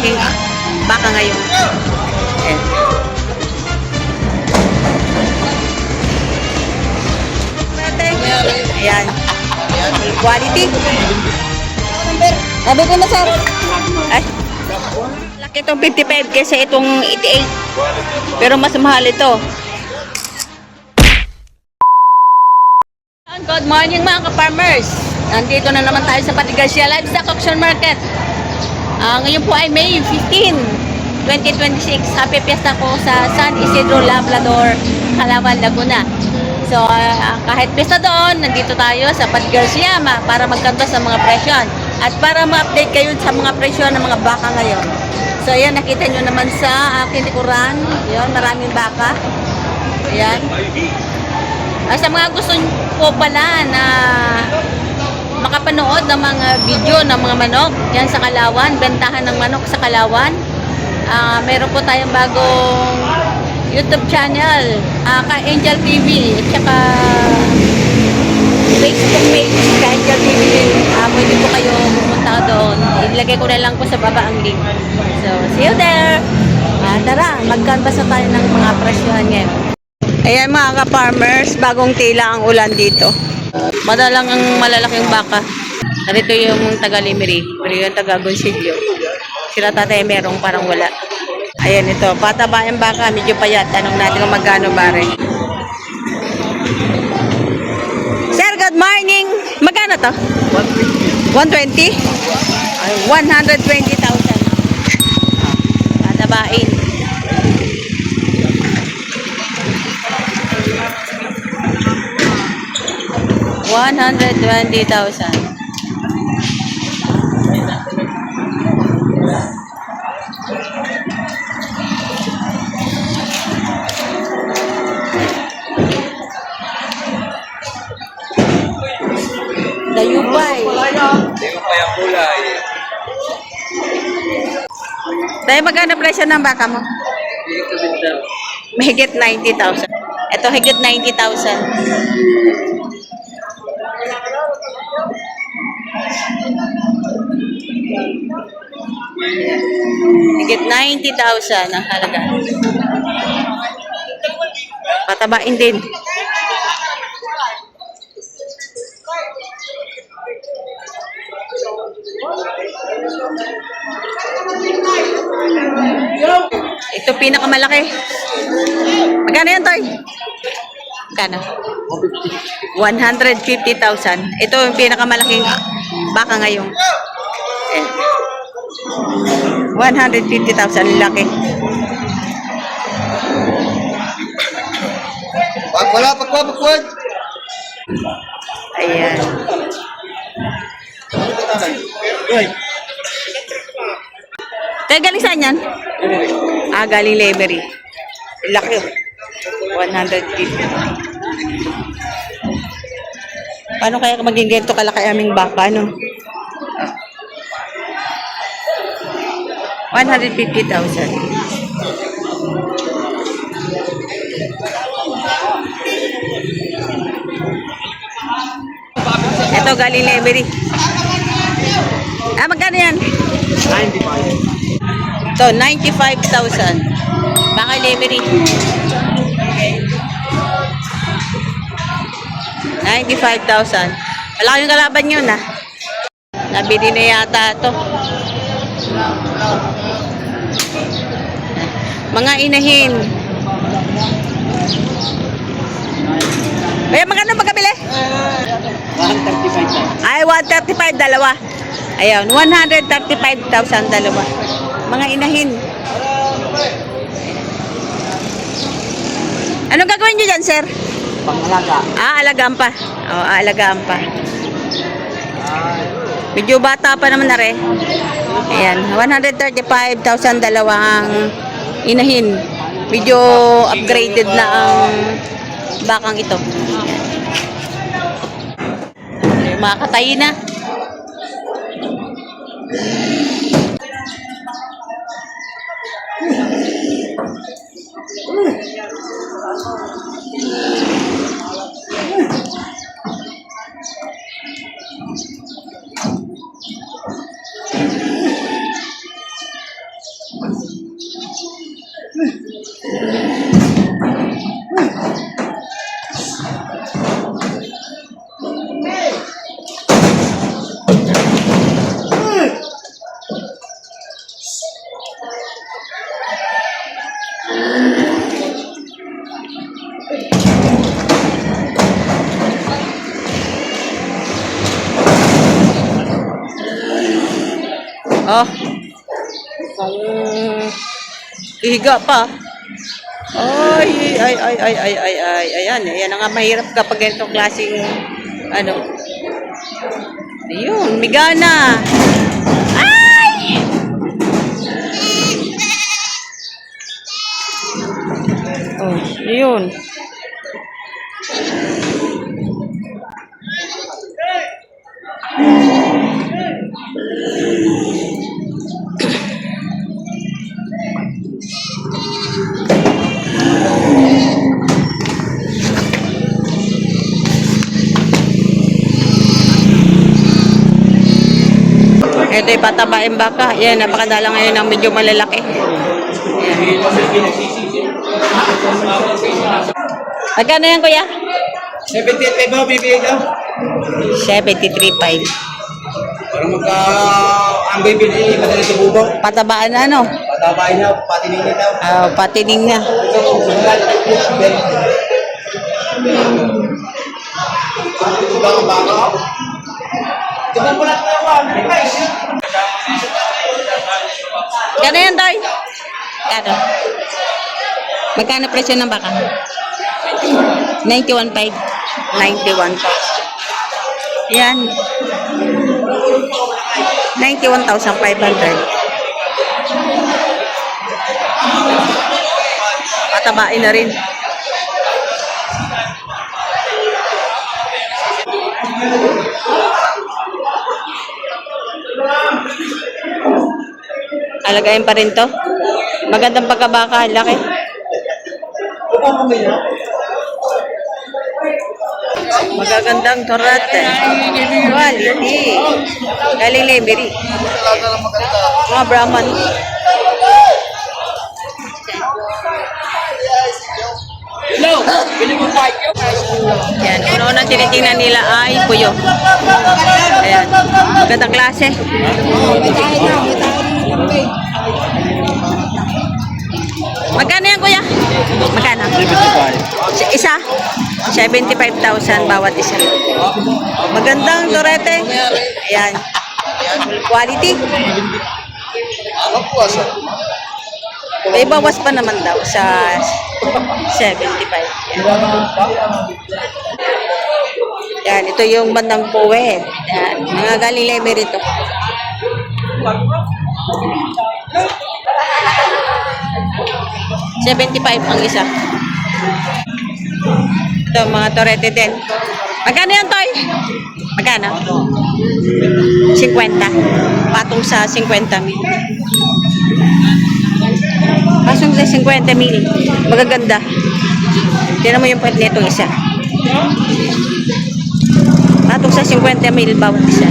pinakamalaking baka ngayon. Ayan. Ayan. Quality. Sabi ko na, sir. Ay. Laki itong 55 kaysa itong 88. Pero mas mahal ito. Good morning mga ka-farmers. Nandito na naman tayo sa Patigasia Livestock Auction Market. Ngayon po ay May 15, 2026. Happy Fiesta po sa San Isidro Labrador, Calauan, Laguna. So, kahit pista doon, nandito tayo sa Patigasia para magkantos sa mga presyo at para ma-update kayo sa mga presyo ng mga baka ngayon. So, ayan, nakita nyo naman sa aking likuran. Ayan, maraming baka. Ayan. Sa mga gusto po pala na makapanood ng mga video ng mga manok yan sa Calauan, bentahan ng manok sa Calauan, meron po tayong bagong YouTube channel, Ka-Angel TV at saka Facebook page Ka-Angel TV din. Pwede po kayo pumunta doon, ilagay ko na lang po sa baba ang link. So see you there. Tara, mag-canvas na tayo ng mga presyohan ngayon. Ayan mga ka-farmers, bagong tila ang ulan dito. Madalang ang malalaking baka. Narito yung taga-Limeri, pero yung taga-Gonsilio. Sila tatay merong parang wala. Ayan ito, pataba yung baka, medyo payat. Tanong natin kung magkano bare. Sir, good morning. Magkano to? 120? 120,000. Patabain. $120,000. Dayupay. Dayupay ang kulay. Dahil magkano presyo ng baka mo? Mahigit 90,000. Ito higit 90,000. Higit 90,000 ang halaga. Patabain din. Ito pinakamalaki. Magkano yan, Toy? Magkano? 150,000. Ito yung pinakamalaking baka ngayon. 150,000 laki. Pagwag. Ayan. Tayo galing saan yan? Galing Lemery. Laki. 150. Paano kaya maging ganito kalaki aming baka, no? 150,000. Ito galing Lemery. Magkano yan? 95. Ito, 95,000. Baka Lemery. 95,000. Wala yung kalaban yun, ha? Nabili na yata ito. Mga inahin. Kaya magkano magkabili? 135. Ay, 135 dalawa. Ayun, 135,000 dalawa. Mga inahin. Anong gagawin nyo dyan, sir? Pangalaga. Alagaan pa. Alagaan pa. Medyo bata pa naman na rin. Ayan, 135,000 dalawang inahin. Medyo upgraded na ang bakang ito. Ayan. Mga katayi na. Oh. Higa pa. Ay. Ayan na nga mahirap kapag ganitong klaseng ano. Ayun, migana. Ay! Oh, ayun. Ito yung patabain baka. Yan, napakadala ngayon ng medyo malalaki. Yan. Magkano yan, kuya? 78 ba, bibigay ka? 73.5. Para magka... Ang bibili, madali sa bubong. Patabaan na, ano? Patabain na, patining na daw. Patining na. Ito, sugal. Ito ba ang baka? Ito ba pala ito? Kano yan, Toy? Kano? Magkano presyo ng baka? 91.5. 91,000. Yan. 91,500. Patabain na rin. Alagayin pa rin to. Magandang pagkabaka, laki. Magagandang torate. Quality. Galing Lemery. Mga Brahman. Hello! Bili mo tayo. Yan. Una-unang tinitingnan nila ay puyo. Ayan. Magandang klase. Magkano yan, kuya? Magkano? Isa? 75,000 bawat isa. Magandang torete. Ayan. Quality. May bawas pa naman daw sa 75. Yan, ito yung bandang puwet. Yan, mga galing Lemery ito. $75 ang isa. Ito, mga torete din. Magkano yan, Toy? Magkano? 50. Patong sa 50 mil. Pasong sa 50 mil. Magaganda. Tignan mo yung puwet nito isa. Patong sa 50 mil bawat isa.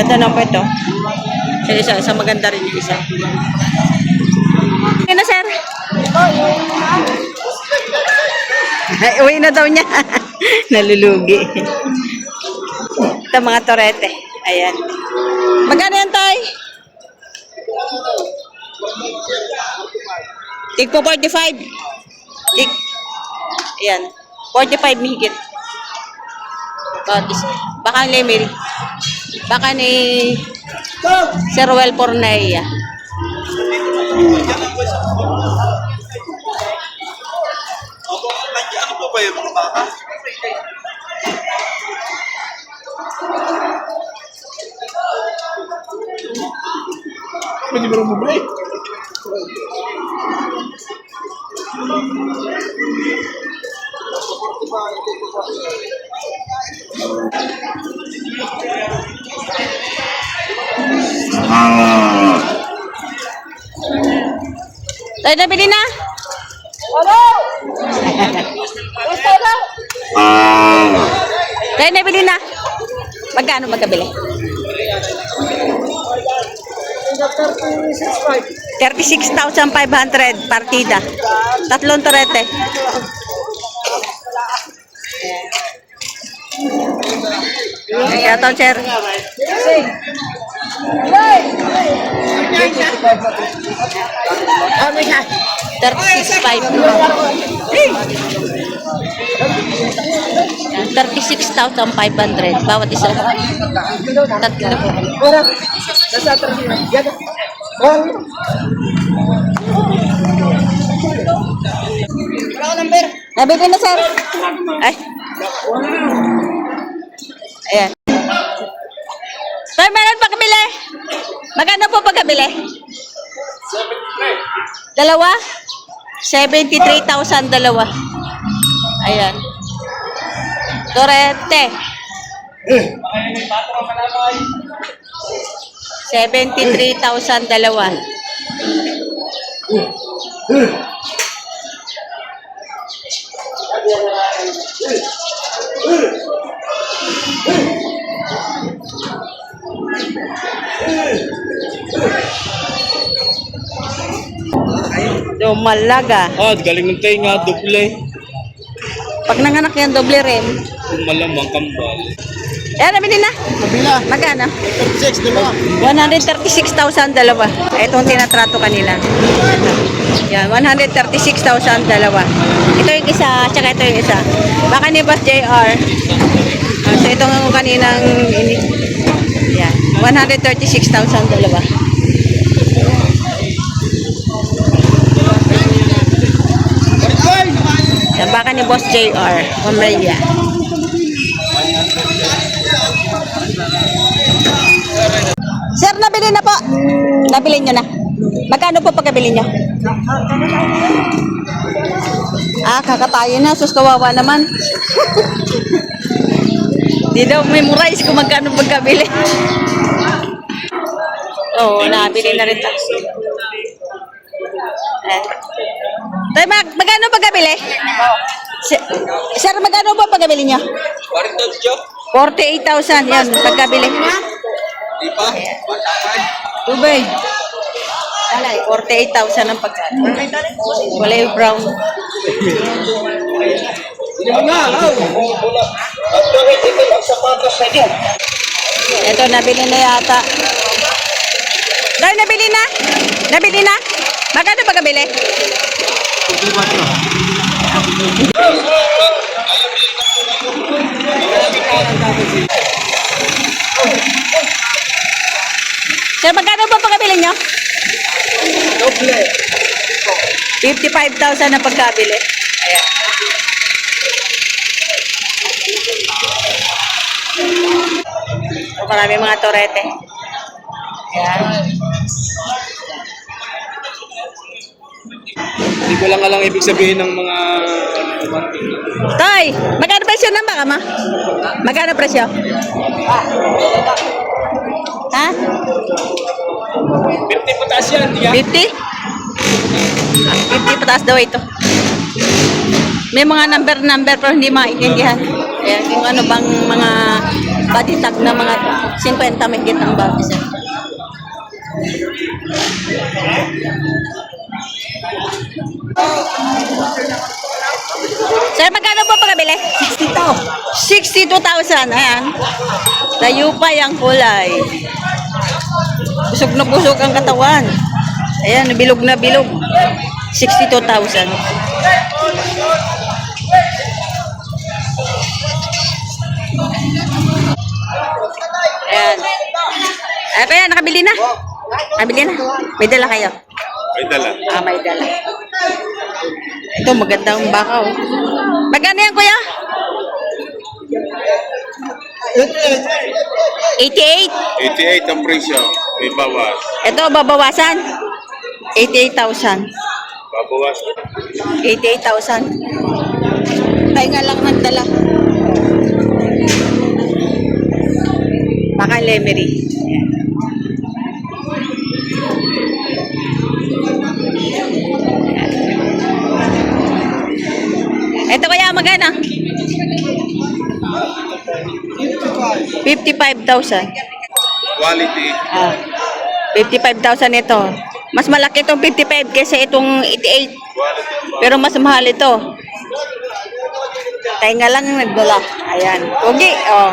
Ganda ng puwet to. Isa maganda rin yung isa. Okay na, sir? Ay, uwi na daw niya. Nalulugi. Ito mga torete. Ayan. Magkano yan, Toy? Tig po 45. Tig. Ayan. 45 higit. Baka ni Lemery. Baka ni Sir Well Porneia. Ano po ba yung mga baka? Pwede ba rin bumalik? Tayo nabili na? Tayo nabili na? Magkano magkabili? 36,500 partida. Tatlong torete. Shoutout, sir. 36,500. Yan, 36,500 bawat isa. Tatlo. Ora. Nasa atas niya. Yan. Wala ko number. Nabili na, sir. Ay. Ayan. Sir, meron pa kabili? Magkano po pagkabili? Dalawa? 73,000 dalawa. Ayan. Torete. 73,000 dalawa. Dumalaga. Galing ng tenga, doble. Pag nanganak yan, doble rin. Malamang kambal. Ayan, nabili na. Kabila. Magkano? 36, dalawa. 136,000 dalawa. Itong tinatrato kanila. Ito. Yan, 136,000 dalawa. Ito yung isa, tsaka ito yung isa. Baka ni Boss JR. So itong kaninang yan, 136,000 dalawa. Yan, baka ni Boss JR. Pamilya. Sir, nabili na po. Nabili nyo na. Magkano po pagkabili nyo? Kakatayo na. Sus, kawawa naman. Di daw memorize kung magkano pagkabili. Oo, nabili na rin tayo. Tay, magkano pagkabili? Sir, magkano po pagkabili nyo? 48,000 yan, pagkabili. Di pa? Tubig. 48,000 ang pagkabili. Wala yung brown. Ito, nabili na yata. Dahil nabili na? Nabili na? Magkano pagkabili? Sir, magkano po pagkabili nyo? 55,000 na pagkabili. Ayan. So, marami mga torete. Ayan. Hindi ko lang alam ibig sabihin ng mga Toy, magkano presyo ng baka ma? Magkano presyo? Ha? 50 pataas yan, di ka? 50? 50 pataas daw ito. May mga number pero hindi maintindihan. Ayan, yung ano bang mga body tag na mga 50 may kitang bawat isa. Sir, magkano po pagkabili? 62,000. Ayan. Layo pa yung kulay. Busog na busog ang katawan. Ayan, bilog na bilog. 62,000. Ayan. Kaya nakabili na. Nakabili na. May dala kayo. May dala. May dala. Ito, magandang baka, oh. Magkano yan, kuya? 88. 88 ang presyo. May bawas. Ito, babawasan. 88,000. Babawas. 88,000. Tayo nga lang nagdala. Baka Lemery. Ito kaya magana? 55,000. Quality. 55,000 ito. Mas malaki itong 55 kaysa itong 88. Pero mas mahal ito. Tayo nga lang nagdala. Ayan. Pogi. Oh.